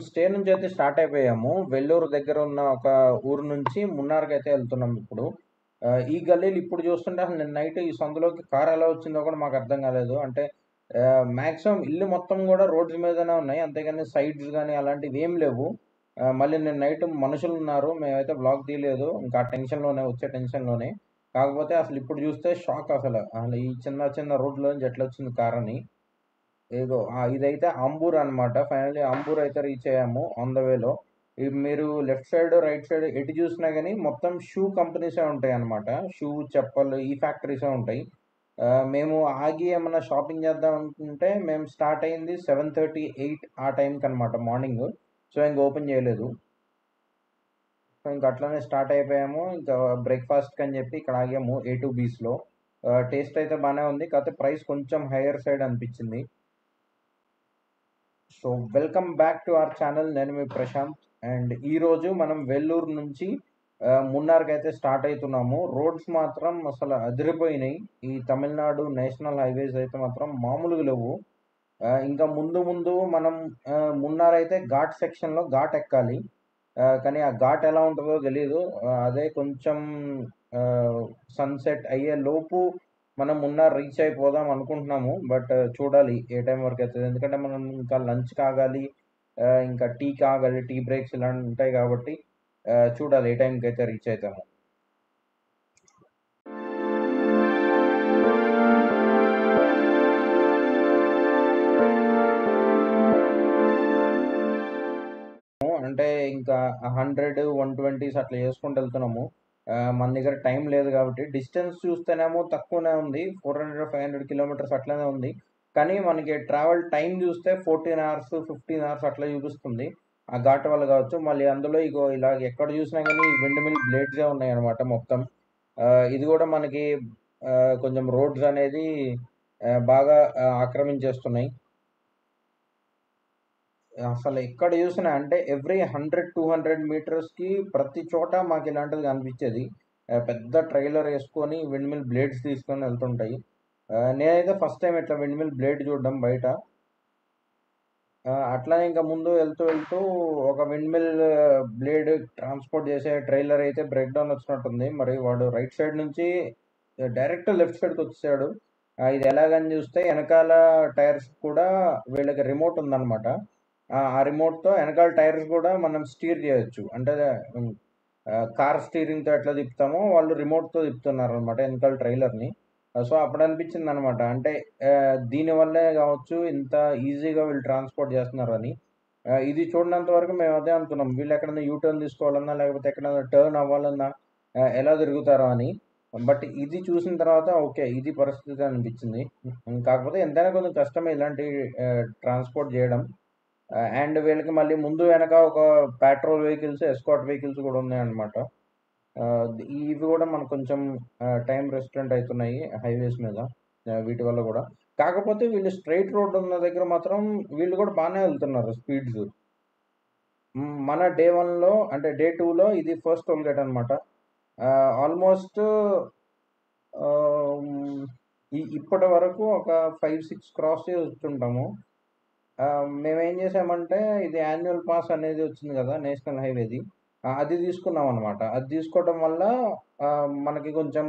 Stay నుంచి అయితే start అయిపోయాము. వెల్లూరు దగ్గర ఉన్న ఒక ఊరు నుంచి మున్నార్‌కైతే ఎళ్తున్నాం ఇప్పుడు. ఈ గల్లీలు ఇప్పుడు చూస్తుంటే అసలు నిన్న నైట్ ఈ సందులోకి కార్ ఎలా వచ్చిందో కూడా మాకు అర్థం కాలేదు. అంటే మాక్సిమం ఇల్లు మొత్తం కూడా రోడ్స్ మీదనే ఉన్నాయి. అంతేగాని సైడ్స్ గాని అలాంటివి ఏమి లేవు. మళ్ళీ నిన్న నైట్ మనుషులున్నారు. మేమైతే వ్లాగ్ తీయలేదు. ఇంకా ఆ టెన్షన్‌లోనే వచ్చే టెన్షన్‌లోనే. కాకపోతే అసలు ఇప్పుడు చూస్తే షాక్ అసలు. అసలు ఈ చిన్న చిన్న రోడ్‌లోంచి ఎట్లొచ్చింది కారని. ఇదిగో ఇదైతే అంబూర్ అనమాట. ఫైనల్లీ అంబూర్ అయితే రీచ్ అయ్యాము ఆన్ ద వేలో. మీరు లెఫ్ట్ సైడ్, రైట్ సైడ్ ఎటు చూసినా గాని మొత్తం షూ కంపెనీసే ఉంటాయన్నమాట. షూ, చెప్పలు ఈ ఫ్యాక్టరీసే ఉంటాయి. మేము ఆగి ఏమన్నా షాపింగ్ చేద్దాం అనుకుంటే మేము స్టార్ట్ అయింది 7:30, 8 ఆ టైంకనమాట మార్నింగ్. సో, ఇంక ఓపెన్ చేయలేదు. సో, ఇంక అట్లనే స్టార్ట్ అయిపోయాము. ఇంకా బ్రేక్‌ఫాస్ట్‌కని చెప్పి ఇక్కడ ఆగాము A2 బీస్‌లో. టేస్ట్ అయితే బానే ఉంది. కాకపోతే ప్రైస్ కొంచెం హైయర్ సైడ్ అనిపించింది. So, welcome back to our channel. నేను మీ ప్రశాంత్. అండ్ ఈరోజు మనం వెల్లూరు నుంచి మున్నార్‌కైతే స్టార్ట్ అయితున్నాము. రోడ్స్ మాత్రం అసలు అదిరిపోయినాయి. ఈ తమిళనాడు నేషనల్ హైవేస్ అయితే మాత్రం మామూలుగా లేవు. ఇంకా ముందు ముందు మనం మున్నార్ అయితే ఘాట్ సెక్షన్‌లో ఘాట్ ఎక్కాలి. కానీ ఆ ఘాట్ ఎలా ఉంటదో తెలీదు. అదే కొంచెం సన్‌సెట్ అయ్యే లోపు మనం మున్నార్ రీచ్ అయిపోదాం అనుకుంటున్నాము. బట్ చూడాలి ఏ టైం వరకు అయితదో. ఎందుకంటే మనం ఇంకా లంచ్‌కి ఆగాలి. ఇంకా టీకి ఆగాలి. టీ బ్రేక్స్ ఇలాంటివి ఉంటాయి కాబట్టి చూడాలి ఏ టైంకైతే రీచ్ అయితామో. అంటే ఇంకా 100, 120s అట్లా చేసుకుంటూ వెళ్తున్నాము. మన దగ్గర టైం లేదు కాబట్టి డిస్టెన్స్ చూస్తేనేమో తక్కువనే ఉంది. 400, 500 కిలోమీటర్స్ అట్లనే ఉంది. కానీ మనకి ట్రావెల్ టైం చూస్తే 14 అవర్స్, 15 అవర్స్ అట్లా చూపిస్తుంది. ఆ ఘాట్ వల్ల కావచ్చు. మళ్ళీ అందులో ఇగో ఇలా ఎక్కడ చూసినా గానీ విండ్ మిల్ బ్లేడ్సే ఉన్నాయన్నమాట మొత్తం. ఇది కూడా మనకి కొంచెం రోడ్స్ అనేది బాగా ఆక్రమించేస్తున్నాయి. అసలు ఎక్కడ చూసినా అంటే ఎవ్రీ 100, 200 మీటర్స్‌కి ప్రతి చోట మాకిలాంటిది కనిపిచ్చేది. పెద్ద ట్రైలర్ యేసుకొని విండ్ మిల్ బ్లేడ్స్ తీసుకొని ఎళ్తుంటాయి. నేనైతే ఫస్ట్ టైమ్ ఇట్లా విండ్ మిల్ బ్లేడ్ చూడడం బయట. అట్లనే ఇంకా ముందు వెళ్తూ ఒక విండ్ మిల్ బ్లేడ్ ట్రాన్స్‌పోర్ట్ చేసే ట్రైలర్ అయితే బ్రేక్ డౌన్ వచ్చినట్టుంది. మరి వాడు రైట్ సైడ్ నుంచి డైరెక్ట్ లెఫ్ట్ సైడ్‌కొచ్చేసాడు. ఇది ఎలాగని చూస్తే ఎనకాల టైర్స్ కూడా వీళ్ళకి రిమోట్ ఉందన్నమాట. ఆ రిమోట్‌తో ఎనకాల టైర్స్ కూడా మనం స్టీర్ చేయొచ్చు. అంటే హ్మ్. కార్ స్టీరింగ్‌తో ఎట్లా తిప్పుతామో వాళ్ళు రిమోట్‌తో తిప్పుతున్నారనమాట ఎనకాల ట్రైలర్‌ని. సో, అప్పుడనిపించిందనమాట. అంటే దీనివల్లే గావచ్చు ఇంత ఈజీగా వీళ్ళు ట్రాన్స్‌పోర్ట్ చేస్తున్నారని. ఇది చూడనంత వరకు మేము అదే అనుకున్నాం. వీళ్ళెక్కడన్నా యూ టర్న్ తీసుకోవాలన్నా, లేకపోతే ఎక్కడైనా టర్న్ అవ్వాలన్నా ఎలా తిరుగుతారో అని. బట్ ఇది చూసిన తర్వాత ఓకే. ఇది పరిస్థితి అనిపించింది. కాకపోతే ఎంతైనా కొంచెం కష్టమే ఇలాంటి ట్రాన్స్‌పోర్ట్ జేయడం. అండ్ వీళ్ళకి మళ్ళీ ముందు వెనక ఒక పెట్రోల్ వెహికల్స్, ఎస్కార్ట్ వెహికల్స్ కూడా ఉన్నాయన్నమాట. ఇవి కూడా మనకు కొంచెం టైమ్ రెస్ట్రిక్ట్ అయితున్నాయి హైవేస్ మీద. వీటి వల్ల కూడా. కాకపోతే వీళ్ళు స్ట్రెయిట్ రోడ్ ఉన్న దగ్గర మాత్రం వీళ్ళు కూడా బానే వెళ్తున్నారు స్పీడ్స్. మన డే 1లో అంటే డే 2లో ఇది ఫస్ట్ టోల్ గేట్ అన్నమాట. ఆల్మోస్ట్ ఇప్పటి వరకు ఒక 5, 6 క్రాస్ చేస్తుంటాము. మేమేం చేసామంటే ఇది యాన్యువల్ పాస్ అనేది వచ్చింది కదా! నేషనల్ హైవేది. అది తీసుకున్నామనమాట. అది తీసుకోవడం వల్ల మనకి కొంచెం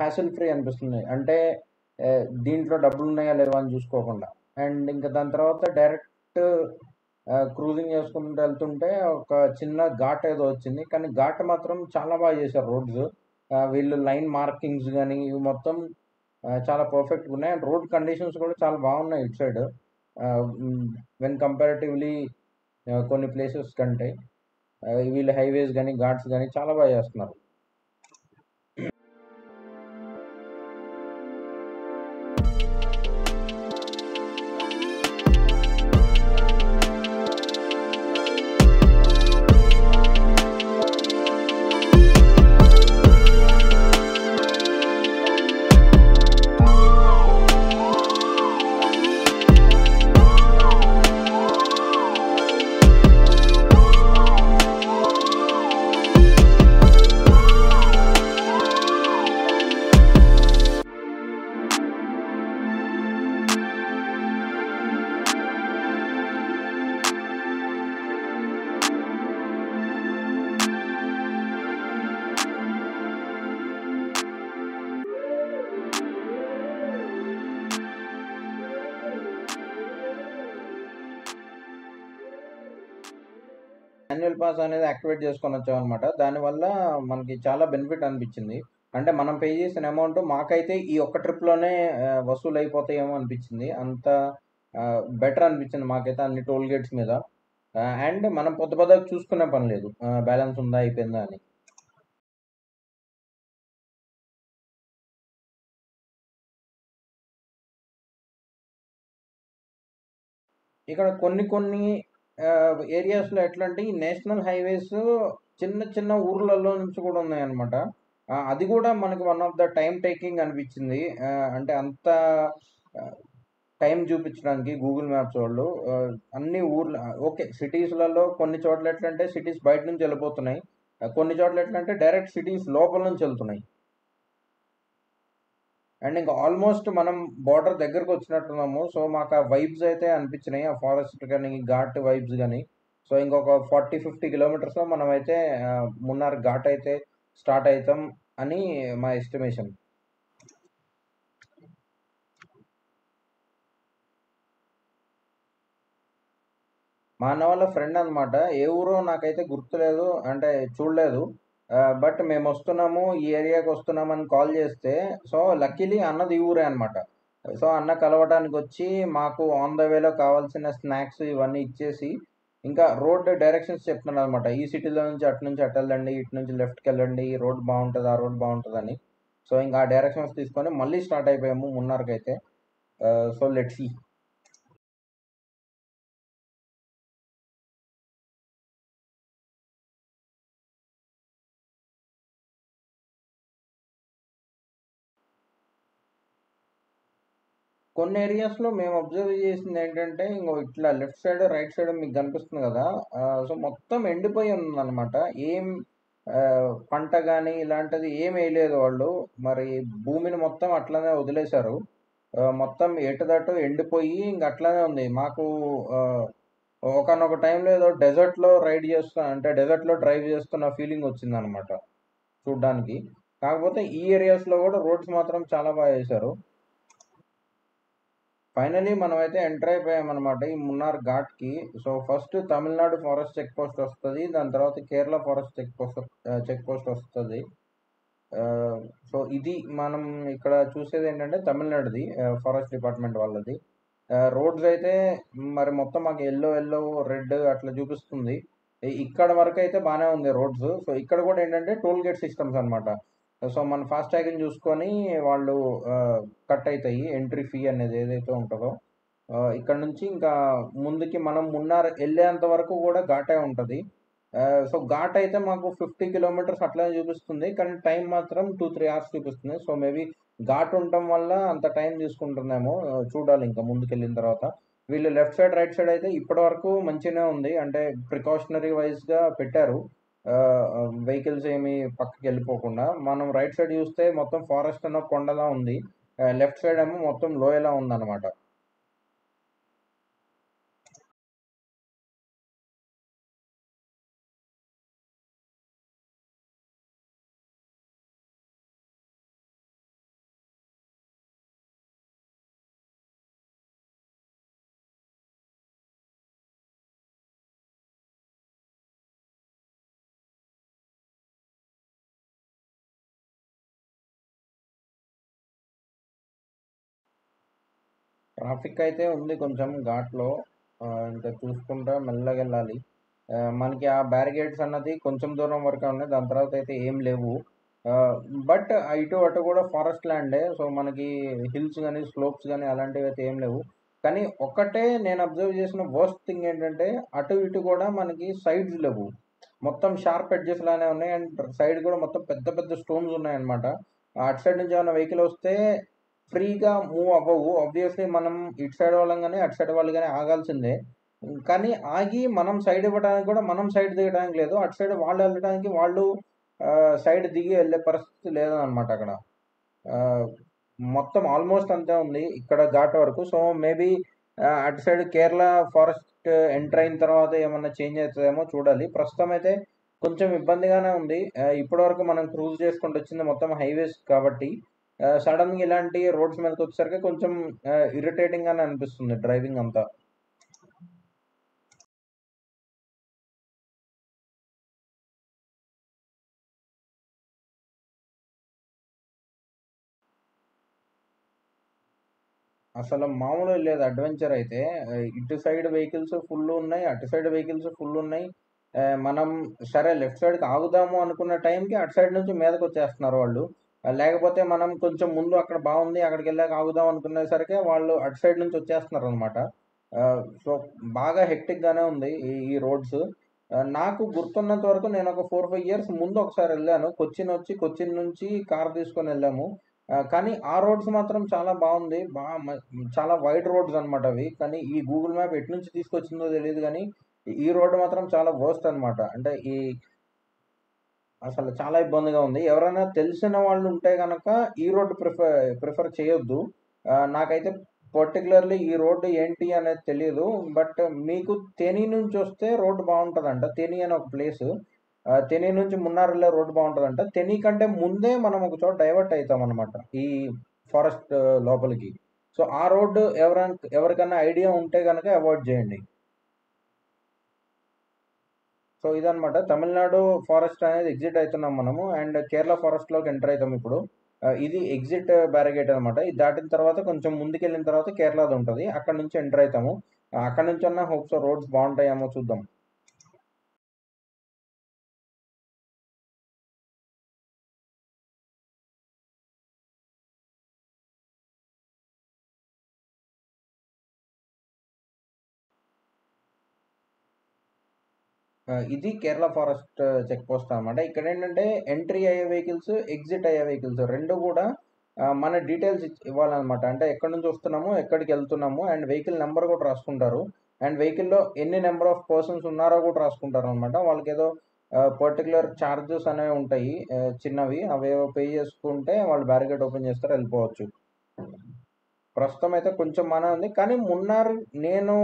హ్యాసిల్ ఫ్రీ అనిపిస్తుంది. అంటే దీంట్లో డబ్బులున్నాయా లేవా అని చూసుకోకుండా. అండ్ ఇంకా దాని తర్వాత డైరెక్ట్ క్రూజింగ్ చేసుకుంటూ వెళ్తుంటే ఒక చిన్న ఘాట్ ఏదో వచ్చింది. కానీ ఘాట్ మాత్రం చాలా బాగా చేశారు రోడ్స్. వీళ్ళు లైన్ మార్కింగ్స్ గాని ఇవి మొత్తం చాలా పర్ఫెక్ట్‌గా ఉన్నాయి. అండ్ రోడ్ కండిషన్స్ కూడా చాలా బాగున్నాయి ఇటు సైడ్. వెన్ కంపారిటివ్‌లీ కొన్ని ప్లేసెస్ కంటే వీళ్ళ హైవేస్ గాని, ఘాట్స్ గాని చాలా బాగా చేస్తున్నారు. యాన్యువల్ పాస్ అనేది యాక్టివేట్ చేసుకొని వచ్చామనమాట. దానివల్ల మనకి చాలా బెనిఫిట్ అనిపించింది. అంటే మనం పే చేసిన అమౌంట్ మాకైతే ఈ ఒక్క ట్రిప్‌లోనే వసూలయిపోతాయేమో అనిపించింది. అంత బెటర్ అనిపించింది మాకైతే అన్ని టోల్ గేట్స్ మీద. అండ్ మనం పొద్దు పొద్దున చూసుకునే పని లేదు. బ్యాలెన్స్ ఉందా? అయిపోయిందా అని. ఇక్కడ కొన్ని కొన్ని ఏరియాస్‌లో ఎట్లంటే ఈ నేషనల్ హైవేస్ చిన్న చిన్న ఊర్లలో నుంచి కూడా ఉన్నాయన్నమాట. అది కూడా మనకి one of the time taking అనిపించింది. అంటే అంత ఆహ్, టైం చూపించడానికి గూగుల్ మ్యాప్స్ వాళ్ళు అన్ని ఊర్లు ఓకే. సిటీస్‌లలో కొన్ని చోట్ల ఎట్లంటే సిటీస్ బయట నుంచి వెళ్ళిపోతున్నాయి. కొన్ని చోట్ల ఎట్లంటే డైరెక్ట్ సిటీస్ లోపల నుంచి వెళ్తున్నాయి. అండ్ ఇంకా ఆల్మోస్ట్ మనం బోర్డర్ దగ్గరకొచ్చినట్టున్నాము. సో, మాకా వైబ్స్ అయితే అనిపించినాయి. ఆ ఫారెస్ట్ గాని, ఘాట్ వైబ్స్ గాని. సో, ఇంకొక 40, 50 కిలోమీటర్స్‌లో మనమైతే మున్నార్ ఘాట్ అయితే స్టార్ట్ అయితాం అని మా ఎస్టిమేషన్. మా అన్న వాళ్ళ ఫ్రెండ్ అనమాట. ఏ ఊరో నాకైతే గుర్తులేదు. అంటే చూడలేదు. బట్ మేమొస్తున్నాము, ఈ ఏరియాకొస్తున్నామని కాల్ చేస్తే, సో, లక్కీలీ అన్నది ఈ ఊరే అనమాట. సో, అన్న కలవటానికొచ్చి మాకు ఆన్ ద వేలో కావాల్సిన స్నాక్స్ ఇవన్నీ ఇచ్చేసి, ఇంకా రోడ్ డైరెక్షన్స్ చెప్తున్నాడనమాట. ఈ సిటీలో నుంచి అటు నుంచి అటెళ్ళండి, ఇటు నుంచి లెఫ్ట్‌కెళ్ళండి, ఈ రోడ్ బావుంటది, ఆ రోడ్ బావుంటదని. సో, ఇంకా ఆ డైరెక్షన్స్ తీసుకొని మళ్ళీ స్టార్ట్ అయిపోయాము మున్నార్‌కైతే. So, let's see. కొన్ని ఏరియాస్‌లో మేము అబ్జర్వ్ చేసిందేంటంటే, ఇంగో ఇట్లా లెఫ్ట్ సైడ్, రైట్ సైడ్ మీకు కనిపిస్తుంది గదా! సో, మొత్తం ఎండిపోయి ఉందనమాట. ఏం పంట గాని, ఇలాంటిది ఏమి ఎయలేదు వాళ్ళు. మరి భూమిని మొత్తం అట్లనే వదిలేశారు. మొత్తం ఎటు ఎండిపోయి ఇంక అట్లనే ఉంది. మాకు ఆహ్, ఒకానొక టైంలో ఏదో డెజర్ట్‌లో రైడ్ చేస్తున్నా అంటే డెజర్ట్‌లో డ్రైవ్ చేస్తున్న ఫీలింగొచ్చిందనమాట చూడ్డానికి. కాకపోతే ఈ ఏరియాస్‌లో గూడా రోడ్స్ మాత్రం చాలా ఏశారు. ఫైనలీ మనమైతే ఎంటర్ అయిపోయామనమాట ఈ మున్నార్ ఘాట్‌కి. So, first Tamil Nadu forest check post వస్తది. దాని తర్వాత కేరళ ఫారెస్ట్ చెక్ పోస్ట్ వస్తది. ఆహ్, సో, ఇది మనం ఇక్కడ చూసేదేంటంటే తమిళనాడుది ఫారెస్ట్ డిపార్ట్‌మెంట్ వాళ్ళది. రోడ్స్ అయితే మరి మొత్తం మాకు యెల్లో, రెడ్ అట్లా చూపిస్తుంది. ఇక్కడ వరకైతే బానే ఉంది రోడ్స్. సో, ఇక్కడ కూడా ఏంటంటే టోల్ గేట్ సిస్టమ్స్ అనమాట. సో, మన ఫాస్టాగ్‌ని చూసుకొని వాళ్ళు ఆహ్, కట్ అయితాయి. ఎంట్రీ ఫీ అనేది ఏదైతే ఉంటదో. ఇక్కడ నుంచి ఇంకా ముందుకి మనం మున్నార్ ఎళ్ళేంత వరకు కూడా ఘాటే ఉంటది. సో, ఘాట్ అయితే మాకు 50 కిలోమీటర్స్ అట్లనే చూపిస్తుంది. కానీ టైం మాత్రం 2, 3 అవర్స్ చూపిస్తుంది. సో, మేబీ ఘాట్ ఉండటం వల్ల అంత టైం తీసుకుంటుందేమో చూడాలి ఇంకా ముందుకెళ్ళిన తర్వాత. వీళ్ళు లెఫ్ట్ సైడ్, రైట్ సైడ్ అయితే ఇప్పటి వరకు మంచిగానే ఉంది. అంటే ప్రికాషనరీ వైస్‌గా పెట్టారు. వెహికల్స్ ఏమి పక్కకెళ్ళిపోకుండా. మనం రైట్ సైడ్ చూస్తే మొత్తం ఫారెస్ట్ ఉన్న కొండలా ఉంది. లెఫ్ట్ సైడ్ ఏమో మొత్తం లోయలా ఉందన్నమాట. ట్రాఫిక్ అయితే ఉంది కొంచెం ఘాట్‌లో. ఇంకా చూసుకుంటా మెల్లగెళ్ళాలి. మనకి ఆ బ్యారికేడ్స్ అన్నది కొంచెం దూరం వరకే ఉన్నాయి. దాని తర్వాత అయితే ఏం లేవు. ఆహ్, బట్ ఇటు అటు కూడా ఫారెస్ట్ ల్యాండే. సో, మనకి హిల్స్ గాని, స్లోప్స్ గాని అలాంటివైతే ఏం లేవు. కానీ ఒక్కటే నేను అబ్జర్వ్ చేసిన వర్స్ట్ థింగ్ ఏంటంటే, అటు ఇటు కూడా మనకి సైడ్స్ లెవ్వు. మొత్తం షార్ప్ ఎడ్జెస్ లానే ఉన్నాయి. అండ్ సైడ్ కూడా మొత్తం పెద్ద పెద్ద స్టోన్స్ ఉన్నాయన్నమాట. అటు సైడ్ నుంచి ఏమన్నా వెహికల్ వస్తే ఫ్రీగా మూవ్ అవ్వవు. ఆబ్వియస్‌లీ మనం ఇటు సైడ్ వాళ్ళం గాని, అటు సైడ్ వాళ్ళు గాని ఆగాల్సిందే. కానీ ఆగి మనం సైడ్ ఇవ్వడానికి కూడా మనం సైడ్ దిగడానికి లేదు. అటు సైడ్ వాళ్ళు వెళ్ళడానికి వాళ్ళు సైడ్ దిగి వెళ్ళే పరిస్థితి లేదనమాట అక్కడ. ఆహ్, మొత్తం ఆల్మోస్ట్ అంతే ఉంది. ఇక్కడ ఘాట్ వరకు. సో, మేబీ అటు సైడ్ కేరళ ఫారెస్ట్ ఎంటర్ అయిన తర్వాత ఏమన్నా చేంజ్ అయితదేమో చూడాలి. ప్రస్తుతం అయితే కొంచెం ఇబ్బందిగానే ఉంది. ఇప్పటివరకు మనం క్రూజ్ చేసుకుంటూ వచ్చింది మొత్తం హైవేస్ కాబట్టి సడెన్‌గా ఇలాంటి రోడ్స్ మీదకొచ్చేసరికి కొంచెం ఇరిటేటింగ్ గానే అనిపిస్తుంది డ్రైవింగ్ అంతా. అసలు మామూలుగా లేదు అడ్వెంచర్ అయితే. ఇటు సైడ్ వెహికల్స్ ఫుల్ ఉన్నాయి. అటు సైడ్ వెహికల్స్ ఫుల్ ఉన్నాయి. మనం సరే లెఫ్ట్ సైడ్‌కి ఆగుదాము అనుకున్న టైంకి అటు సైడ్ నుంచి మీదకొచ్చేస్తున్నారు వాళ్ళు. లేకపోతే మనం కొంచెం ముందు అక్కడ బావుంది. అక్కడికెళ్ళాక ఆగుదాం అనుకునేసరికి వాళ్ళు అటు సైడ్ నుంచి వచ్చేస్తున్నారనమాట. సో, బాగా హెక్టిక్‌గానే ఉంది ఈ రోడ్స్. నాకు గుర్తున్నంత వరకు నేనొక 4, 5 ఇయర్స్ ముందు ఒకసారెళ్ళాను. కొచ్చిన్ నుంచి కార్ తీసుకొనెళ్ళాము. కానీ ఆ రోడ్స్ మాత్రం చాలా బావుంది. చాలా వైడ్ రోడ్స్ అనమాట అవి. కానీ ఈ గూగుల్ మ్యాప్ ఎటు నుంచి తీసుకొచ్చిందో తెలీదు గానీ, ఈ రోడ్ మాత్రం చాలా వరస్ట్ అనమాట. అంటే అసలు చాలా ఇబ్బందిగా ఉంది. ఎవరైనా తెలిసిన వాళ్ళుంటే గనక ఈ రోడ్ ప్రిఫర్ చేయొద్దు. నాకైతే పర్టిక్యులర్‌లీ ఈ రోడ్ ఏంటి అనేది తెలీదు. బట్ మీకు తెని నుంచొస్తే రోడ్ బావుంటదంట. తెని అని ఒక ప్లేసు. తెని నుంచి మున్నార్ వెళ్ళే రోడ్ బావుంటదంట. తెని కంటే ముందే మనం ఒక చోట డైవర్ట్ అయితామనమాట. ఈ ఫారెస్ట్ లోపలికి. సో, ఆ రోడ్ ఎవరికన్నా ఐడియా ఉంటే గనక అవాయిడ్ జేయండి. సో, ఇదనమాట. తమిళనాడు ఫారెస్ట్ అనేది ఎగ్జిట్ అయితున్నాం మనము. అండ్ కేరళ ఫారెస్ట్‌లోకి ఎంటర్ అయితాం ఇప్పుడు. ఇది ఎగ్జిట్ బ్యారిగేట్ అనమాట. ఇది దాటిన తర్వాత కొంచెం ముందుకెళ్ళిన తర్వాత కేరళదుంటది. అక్కడి నుంచి ఎంటర్ అయితాము. అక్కడి నుంచన్నా హోప్ సో రోడ్స్ బావుంటాయేమో చూద్దాం. ఇది కేరళ ఫారెస్ట్ చెక్ పోస్ట్ అనమాట. ఇక్కడేంటంటే ఎంట్రీ అయ్యే వెహికల్స్, ఎగ్జిట్ అయ్యే వెహికల్స్ 2 గూడా మన డీటెయిల్స్ ఇవ్వాలనమాట. అంటే ఎక్కడి నుంచి వస్తున్నాము, ఎక్కడికెళ్తున్నాము అండ్ వెహికల్ నంబర్ గూడా రాసుకుంటారు. అండ్ వెహికల్‌లో ఎన్ని నంబర్ ఆఫ్ పర్సన్స్ ఉన్నారో గూడా రాసుకుంటారనమాట. వాళ్ళకేదో పర్టిక్యులర్ చార్జెస్ అనేవి ఉంటాయి. చిన్నవి. అవేవో పే చేసుకుంటే వాళ్ళు బ్యారికేడ్ ఓపెన్ చేస్తారు. ఎళ్ళిపోవచ్చు. ప్రస్తుతం అయితే కొంచెం బానే ఉంది. కానీ మున్నార్ నేను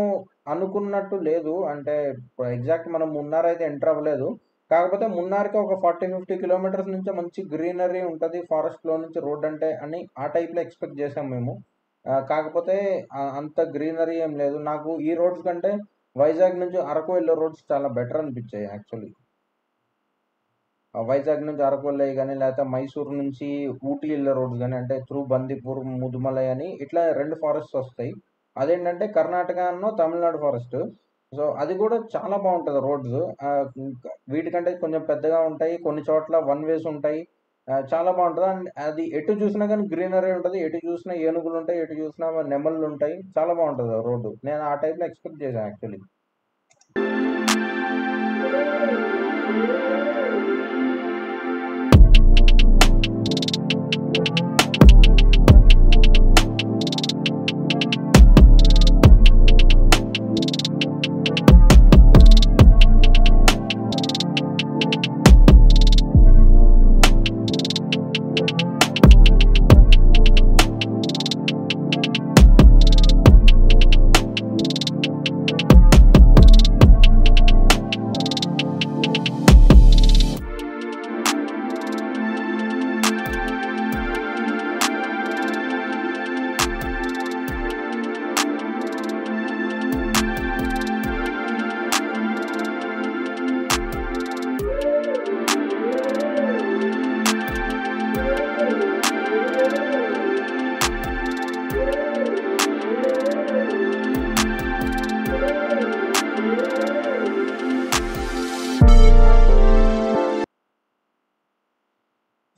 అనుకున్నట్టు లేదు. అంటే ఎగ్జాక్ట్ మనం మున్నార్ అయితే ఎంటర్ అవ్వలేదు. కాకపోతే మున్నార్‌కి ఒక 40, 50 కిలోమీటర్స్ నుంచే మంచి గ్రీనరీ ఉంటది. ఫారెస్ట్‌లో నుంచి రోడ్ అంటే అని ఆ టైప్‌లో ఎక్స్‌పెక్ట్ చేసాం మేము. కాకపోతే అంత గ్రీనరీ ఏం లేదు. నాకు ఈ రోడ్స్ కంటే వైజాగ్ నుంచి అరకు వెళ్ళే రోడ్స్ చాలా బెటర్ అనిపించాయి యాక్చువల్లీ. వైజాగ్ నుంచి అరకువెళ్ళేయి గాని, లేతే మైసూర్ నుంచి ఊటీ యెళ్ళే రోడ్స్ గాని, అంటే త్రూ బందిపూర్, ముదుమలై అని ఇట్లా 2 ఫారెస్ట్స్ ఒస్తాయి. అదేంటంటే తమిళనాడు ఫారెస్ట్. సో, అది గూడా చాలా బావుంటది రోడ్స్. వీటికంటే కొంచెం పెద్దగా ఉంటాయి. కొన్ని చోట్ల వన్ వేస్ ఉంటాయి. చాలా బావుంటది. అండ్ అది ఎటు చూసినా గాని గ్రీనరీ ఉంటది. ఎటు చూసినా ఏనుగులుంటాయి. ఎటు చూసినా నెమళ్ళుంటాయి. చాలా బావుంటది ఆ రోడ్డు. నేను ఆ టైప్‌లో ఎక్స్‌పెక్ట్ చేశా యాక్చువల్లీ.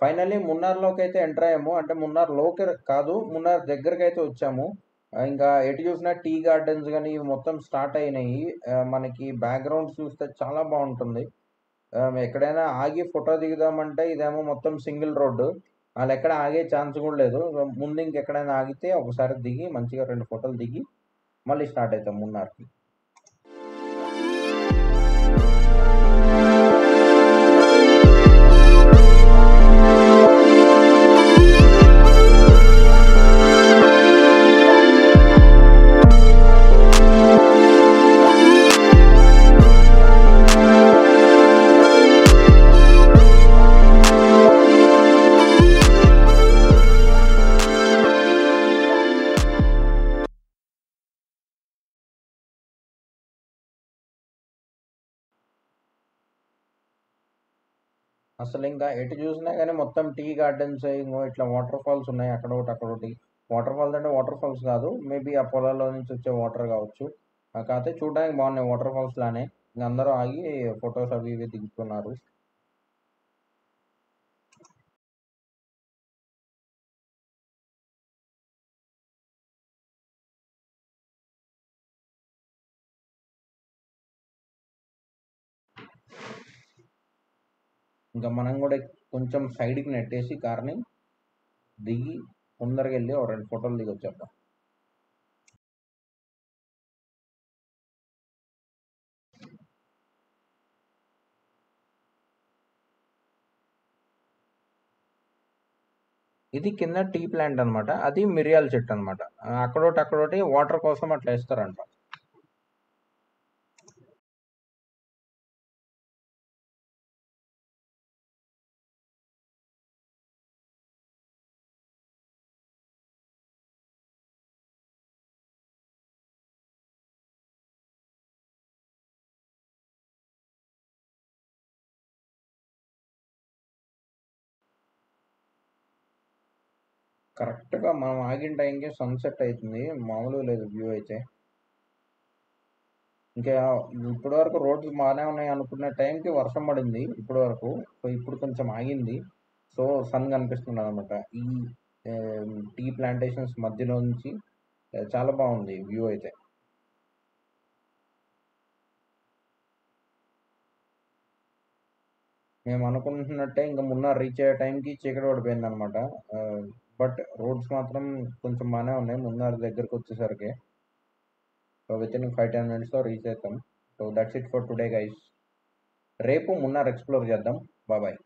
ఫైనల్లీ మున్నార్‌లోకైతే ఎంటర్ అయ్యాము. అంటే మున్నార్‌లోకి కాదు. మున్నార్ దగ్గరకైతే వచ్చాము. ఇంకా ఎటు చూసినా టీ గార్డెన్స్ గాని ఇవి మొత్తం స్టార్ట్ అయినాయి. మనకి బ్యాక్‌గ్రౌండ్ చూస్తే చాలా బావుంటుంది. ఎక్కడైనా ఆగి ఫోటో దిగుదామంటే ఇదేమో మొత్తం సింగిల్ రోడ్డు. ఆళ్ళెక్కడ ఆగే ఛాన్స్ గూడా లేదు. ముందు ఇంకెక్కడైనా ఆగితే ఒకసారి దిగి మంచిగా 2 ఫోటోలు దిగి మళ్ళీ స్టార్ట్ అయితాం మున్నార్‌కి. అసలింకా ఎటు జూసినా గాని మొత్తం టీ గార్డెన్సే. ఇంగో ఇట్లా వాటర్ ఫాల్స్ ఉన్నాయి. అక్కడోకటి, అక్కడోకటి. వాటర్ ఫాల్స్ అంటే వాటర్ ఫాల్స్ కాదు, మేబీ ఆ పొలాల్లో నుంచి వచ్చే వాటర్ కావచ్చు. కాకపోతే చూడడానికి బాగున్నాయి వాటర్ ఫాల్స్ లానే. ఇంక అందరూ ఆగి ఫొటోస్ అవి ఇవి దిగుతున్నారు. ఇంకా మనం కూడా కొంచెం సైడ్కి నెట్టేసి కార్ని దిగి ముందరకి వెళ్ళి ఒక 2 ఫోటోలు దిగి వచ్చేద్దాం. ఇది కింద టీ ప్లాంట్ అనమాట. అది మిరియాల చెట్టు అనమాట. అక్కడోటి వాటర్ కోసం అట్లా వేస్తారంట. కరెక్ట్గా మనం ఆగిన టైంకి సన్సెట్ అవుతుంది. మామూలుగా లేదు వ్యూ అయితే. ఇంకా ఇప్పటి వరకు రోడ్స్ బాగానే ఉన్నాయి అనుకున్న టైంకి వర్షం పడింది ఇప్పటి వరకు. సో ఇప్పుడు కొంచెం ఆగింది. సో సన్ కనిపిస్తుంది అనమాట ఈ టీ ప్లాంటేషన్స్ మధ్యలో నుంచి. చాలా బాగుంది వ్యూ అయితే. మేము అనుకుంటున్నట్టే ఇంకా మున్నార్ రీచ్ అయ్యే టైంకి చీకటి పడిపోయింది అనమాట. బట్ రోడ్స్ మాత్రం కొంచెం బాగానే ఉన్నాయి మున్నార్ దగ్గరకు వచ్చేసరికి. So within 5-10 minutes reach అవుతాం. So that's it for today guys. రేపు మున్నార్ ఎక్స్ప్లోర్ చేద్దాం. బాయ్.